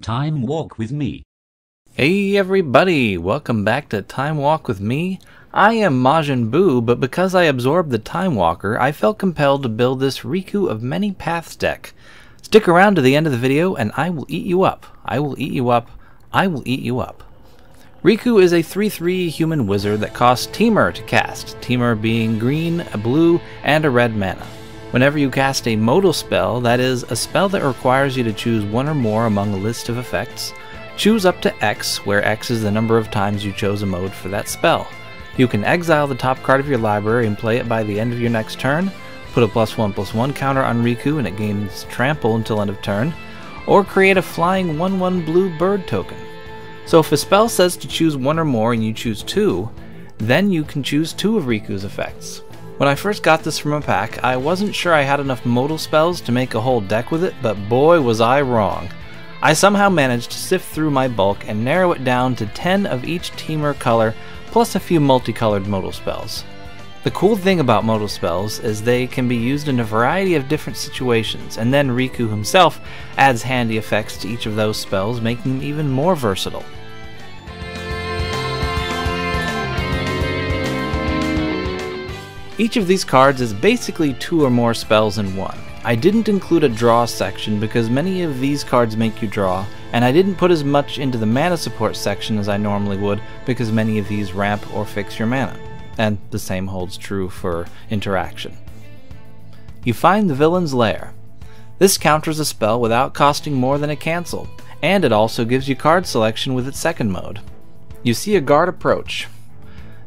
Time Walk with Me. Hey everybody, welcome back to Time Walk with me. I am Majin Buu, but because I absorbed the Time Walker, I felt compelled to build this Riku of Many Paths deck. Stick around to the end of the video and I will eat you up. I will eat you up. I will eat you up. Riku is a 3/3 human wizard that costs Temur to cast, Temur being green, a blue, and a red mana. Whenever you cast a modal spell, that is, a spell that requires you to choose one or more among a list of effects, choose up to X, where X is the number of times you chose a mode for that spell. You can exile the top card of your library and play it by the end of your next turn, put a +1/+1 counter on Riku and it gains trample until end of turn, or create a flying 1/1 blue bird token. So if a spell says to choose one or more and you choose two, then you can choose two of Riku's effects. When I first got this from a pack, I wasn't sure I had enough modal spells to make a whole deck with it, but boy was I wrong. I somehow managed to sift through my bulk and narrow it down to 10 of each Temur color, plus a few multicolored modal spells. The cool thing about modal spells is they can be used in a variety of different situations, and then Riku himself adds handy effects to each of those spells, making them even more versatile. Each of these cards is basically two or more spells in one. I didn't include a draw section because many of these cards make you draw, and I didn't put as much into the mana support section as I normally would because many of these ramp or fix your mana. And the same holds true for interaction. You find the villain's lair. This counters a spell without costing more than a cancel, and it also gives you card selection with its second mode. You see a guard approach.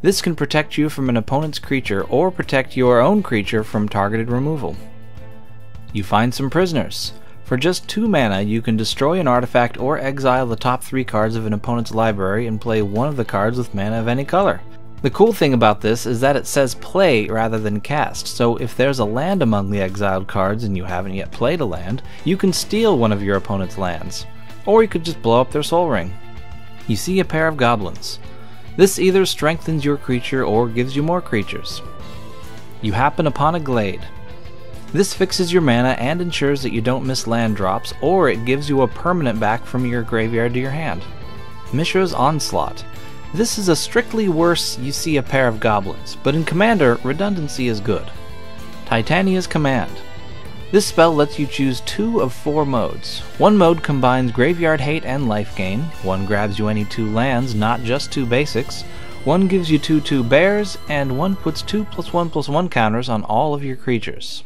This can protect you from an opponent's creature or protect your own creature from targeted removal. You find some prisoners. For just 2 mana, you can destroy an artifact or exile the top 3 cards of an opponent's library and play one of the cards with mana of any color. The cool thing about this is that it says play rather than cast, so if there's a land among the exiled cards and you haven't yet played a land, you can steal one of your opponent's lands. Or you could just blow up their soul ring. You see a pair of goblins. This either strengthens your creature or gives you more creatures. You happen upon a glade. This fixes your mana and ensures that you don't miss land drops, or it gives you a permanent back from your graveyard to your hand. Mishra's Onslaught. This is a strictly worse you see a pair of goblins, but in Commander, redundancy is good. Titania's Command. This spell lets you choose 2 of 4 modes. One mode combines Graveyard Hate and Life Gain, one grabs you any 2 lands, not just 2 basics, one gives you 2/2 bears, and one puts 2 +1/+1 counters on all of your creatures.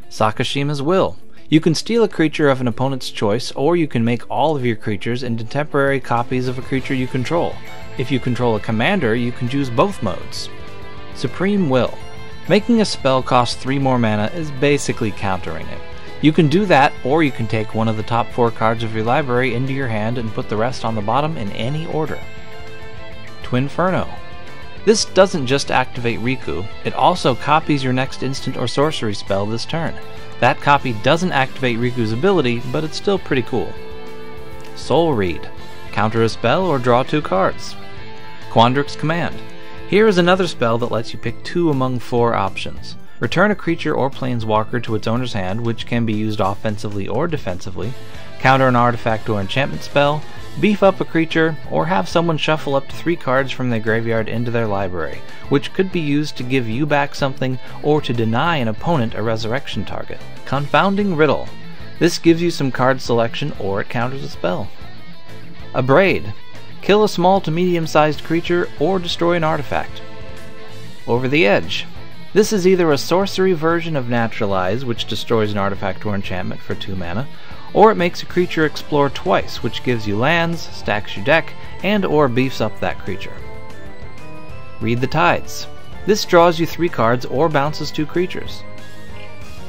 Sakashima's Will. You can steal a creature of an opponent's choice, or you can make all of your creatures into temporary copies of a creature you control. If you control a commander, you can choose both modes. Supreme Will. Making a spell cost 3 more mana is basically countering it. You can do that, or you can take one of the top 4 cards of your library into your hand and put the rest on the bottom in any order. Twinferno. This doesn't just activate Riku, it also copies your next instant or sorcery spell this turn. That copy doesn't activate Riku's ability, but it's still pretty cool. Soul Read. Counter a spell or draw 2 cards. Quandrix's Command. Here is another spell that lets you pick 2 among 4 options. Return a creature or planeswalker to its owner's hand, which can be used offensively or defensively, counter an artifact or enchantment spell, beef up a creature, or have someone shuffle up to 3 cards from their graveyard into their library, which could be used to give you back something or to deny an opponent a resurrection target. Confounding Riddle. This gives you some card selection or it counters a spell. Abrade. Kill a small to medium-sized creature or destroy an artifact. Over the Edge. This is either a sorcery version of Naturalize, which destroys an artifact or enchantment for 2 mana, or it makes a creature explore twice, which gives you lands, stacks your deck, and or beefs up that creature. Read the Tides. This draws you 3 cards or bounces 2 creatures.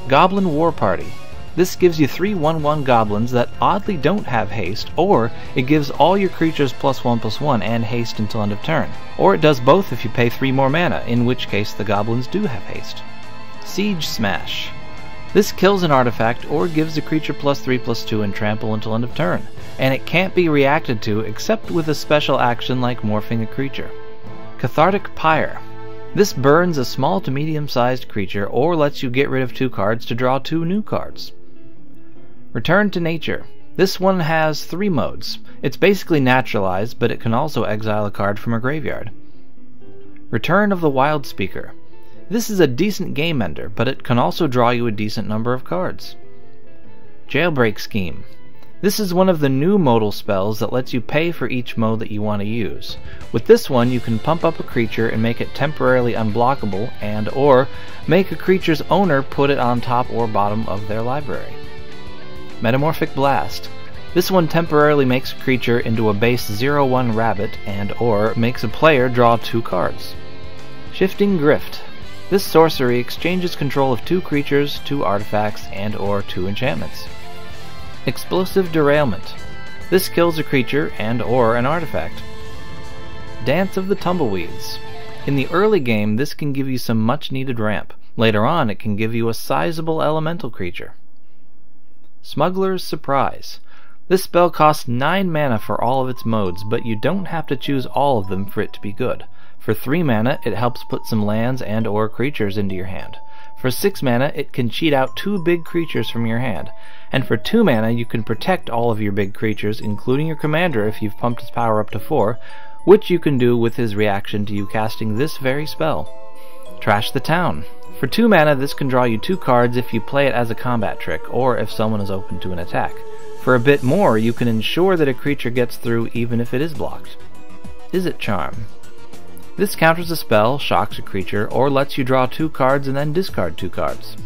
Goblin War Party. This gives you 3 1/1 goblins that oddly don't have haste, or it gives all your creatures +1/+1 and haste until end of turn. Or it does both if you pay 3 more mana, in which case the goblins do have haste. Siege Smash. This kills an artifact or gives the creature +3/+2 and trample until end of turn, and it can't be reacted to except with a special action like morphing a creature. Cathartic Pyre. This burns a small to medium-sized creature or lets you get rid of 2 cards to draw 2 new cards. Return to Nature. This one has 3 modes. It's basically naturalized, but it can also exile a card from a graveyard. Return of the Wild Speaker. This is a decent game ender, but it can also draw you a decent number of cards. Jailbreak Scheme. This is one of the new modal spells that lets you pay for each mode that you want to use. With this one, you can pump up a creature and make it temporarily unblockable, and or make a creature's owner put it on top or bottom of their library. Metamorphic Blast. This one temporarily makes a creature into a base 0/1 rabbit and or makes a player draw 2 cards. Shifting Grift. This sorcery exchanges control of 2 creatures, 2 artifacts, and or 2 enchantments. Explosive Derailment. This kills a creature and or an artifact. Dance of the Tumbleweeds. In the early game, this can give you some much needed ramp. Later on, it can give you a sizable elemental creature. Smuggler's Surprise. This spell costs 9 mana for all of its modes, but you don't have to choose all of them for it to be good. For 3 mana, it helps put some lands and or creatures into your hand. For 6 mana, it can cheat out 2 big creatures from your hand. And for 2 mana, you can protect all of your big creatures, including your commander if you've pumped his power up to 4, which you can do with his reaction to you casting this very spell. Trash the Town. For 2 mana, this can draw you 2 cards if you play it as a combat trick, or if someone is open to an attack. For a bit more, you can ensure that a creature gets through even if it is blocked. Izzet Charm. This counters a spell, shocks a creature, or lets you draw 2 cards and then discard 2 cards.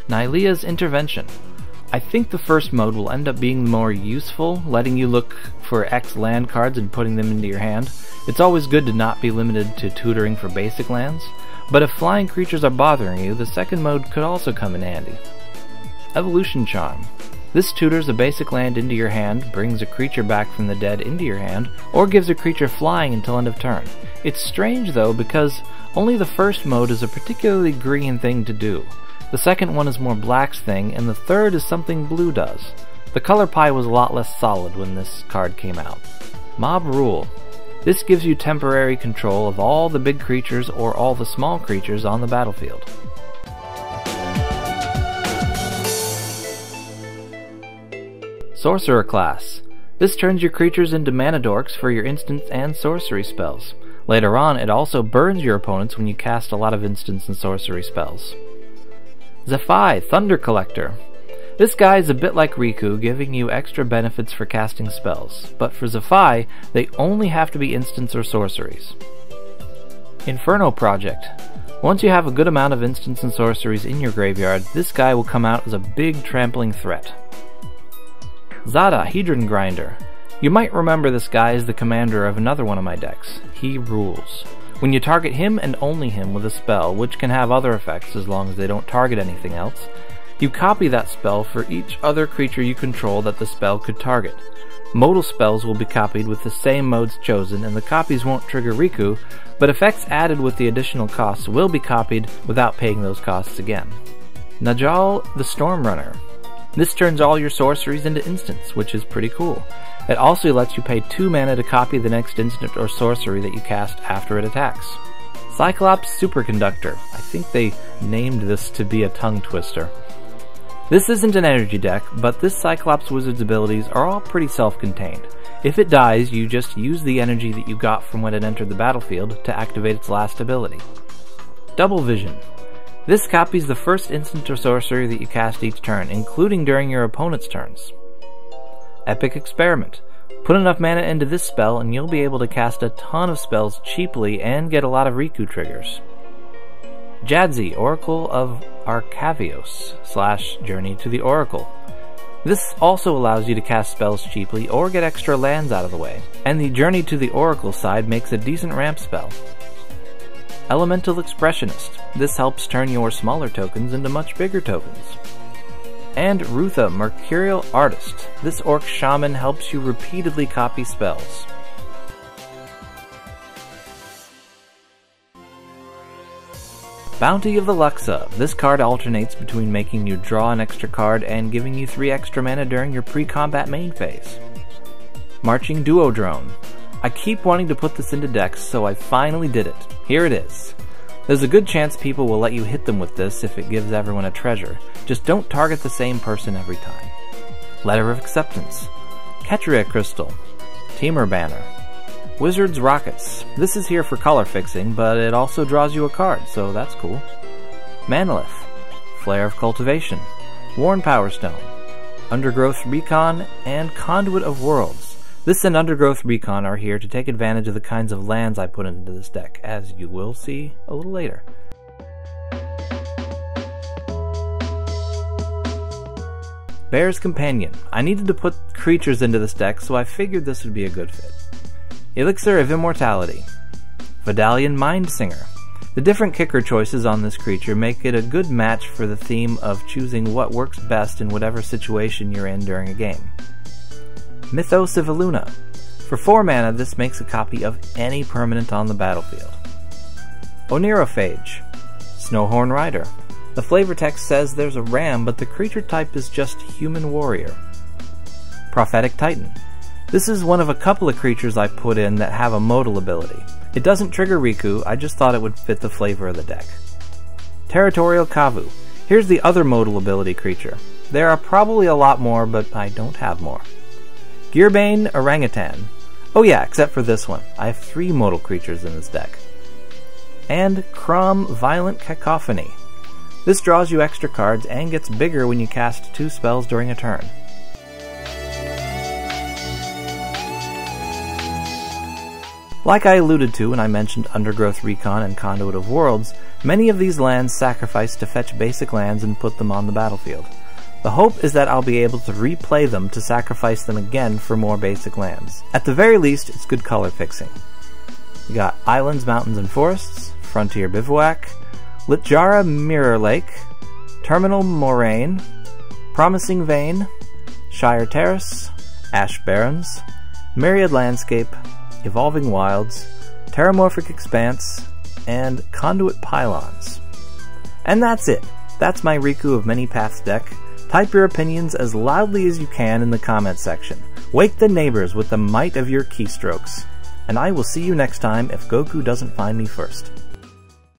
Nylea's Intervention. I think the first mode will end up being more useful, letting you look for X land cards and putting them into your hand. It's always good to not be limited to tutoring for basic lands, but if flying creatures are bothering you, the second mode could also come in handy. Evolution Charm. This tutors a basic land into your hand, brings a creature back from the dead into your hand, or gives a creature flying until end of turn. It's strange though, because only the first mode is a particularly green thing to do. The second one is more black's thing, and the third is something blue does. The color pie was a lot less solid when this card came out. Mob Rule. This gives you temporary control of all the big creatures or all the small creatures on the battlefield. Sorcerer Class. This turns your creatures into mana dorks for your instants and sorcery spells. Later on, it also burns your opponents when you cast a lot of instants and sorcery spells. Zephi, Thunder Collector. This guy is a bit like Riku, giving you extra benefits for casting spells, but for Zephi, they only have to be instants or sorceries. Inferno Project. Once you have a good amount of instants and sorceries in your graveyard, this guy will come out as a big trampling threat. Zada, Hedron Grinder. You might remember this guy as the commander of another one of my decks. He rules. When you target him and only him with a spell, which can have other effects as long as they don't target anything else, you copy that spell for each other creature you control that the spell could target. Modal spells will be copied with the same modes chosen, and the copies won't trigger Riku, but effects added with the additional costs will be copied without paying those costs again. Najal the Stormrunner. This turns all your sorceries into instants, which is pretty cool. It also lets you pay 2 mana to copy the next instant or sorcery that you cast after it attacks. Cyclops Superconductor. I think they named this to be a tongue twister. This isn't an energy deck, but this Cyclops wizard's abilities are all pretty self-contained. If it dies, you just use the energy that you got from when it entered the battlefield to activate its last ability. Double Vision. This copies the first instant or sorcery that you cast each turn, including during your opponent's turns. Epic Experiment. Put enough mana into this spell and you'll be able to cast a ton of spells cheaply and get a lot of Riku triggers. Jadzi, Oracle of Arcavios / Journey to the Oracle. This also allows you to cast spells cheaply or get extra lands out of the way, and the Journey to the Oracle side makes a decent ramp spell. Elemental Expressionist. This helps turn your smaller tokens into much bigger tokens. And Rutha, Mercurial Artist. This orc shaman helps you repeatedly copy spells. Bounty of the Luxa. This card alternates between making you draw an extra card and giving you 3 extra mana during your pre-combat main phase. Marching Duodrone. I keep wanting to put this into decks, so I finally did it. Here it is. There's a good chance people will let you hit them with this if it gives everyone a treasure. Just don't target the same person every time. Letter of Acceptance, Ketria Crystal, Teamer Banner, Wizard's Rockets. This is here for color fixing, but it also draws you a card, so that's cool. Manolith, Flare of Cultivation, Worn Power Stone, Undergrowth Recon, and Conduit of Worlds. This and Undergrowth Recon are here to take advantage of the kinds of lands I put into this deck, as you will see a little later. Bear's Companion. I needed to put creatures into this deck, so I figured this would be a good fit. Elixir of Immortality, Vidalian Mindsinger. The different kicker choices on this creature make it a good match for the theme of choosing what works best in whatever situation you're in during a game. Mythos of Illuna. For 4 mana, this makes a copy of any permanent on the battlefield. Onerophage, Snowhorn Rider. The flavor text says there's a ram, but the creature type is just Human Warrior. Prophetic Titan. This is one of a couple of creatures I put in that have a modal ability. It doesn't trigger Riku, I just thought it would fit the flavor of the deck. Territorial Kavu. Here's the other modal ability creature. There are probably a lot more, but I don't have more. Gearbane Orangutan. Oh yeah, except for this one. I have 3 modal creatures in this deck. And Crom Violent Cacophony. This draws you extra cards and gets bigger when you cast 2 spells during a turn. Like I alluded to when I mentioned Undergrowth Recon and Conduit of Worlds, many of these lands sacrifice to fetch basic lands and put them on the battlefield. The hope is that I'll be able to replay them to sacrifice them again for more basic lands. At the very least, it's good color fixing. You got Islands, Mountains, and Forests, Frontier Bivouac, Litjara Mirror Lake, Terminal Moraine, Promising Vein, Shire Terrace, Ash Barrens, Myriad Landscape, Evolving Wilds, Terramorphic Expanse, and Conduit Pylons. And that's it. That's my Riku of Many Paths deck. Type your opinions as loudly as you can in the comment section. Wake the neighbors with the might of your keystrokes. And I will see you next time if Goku doesn't find me first.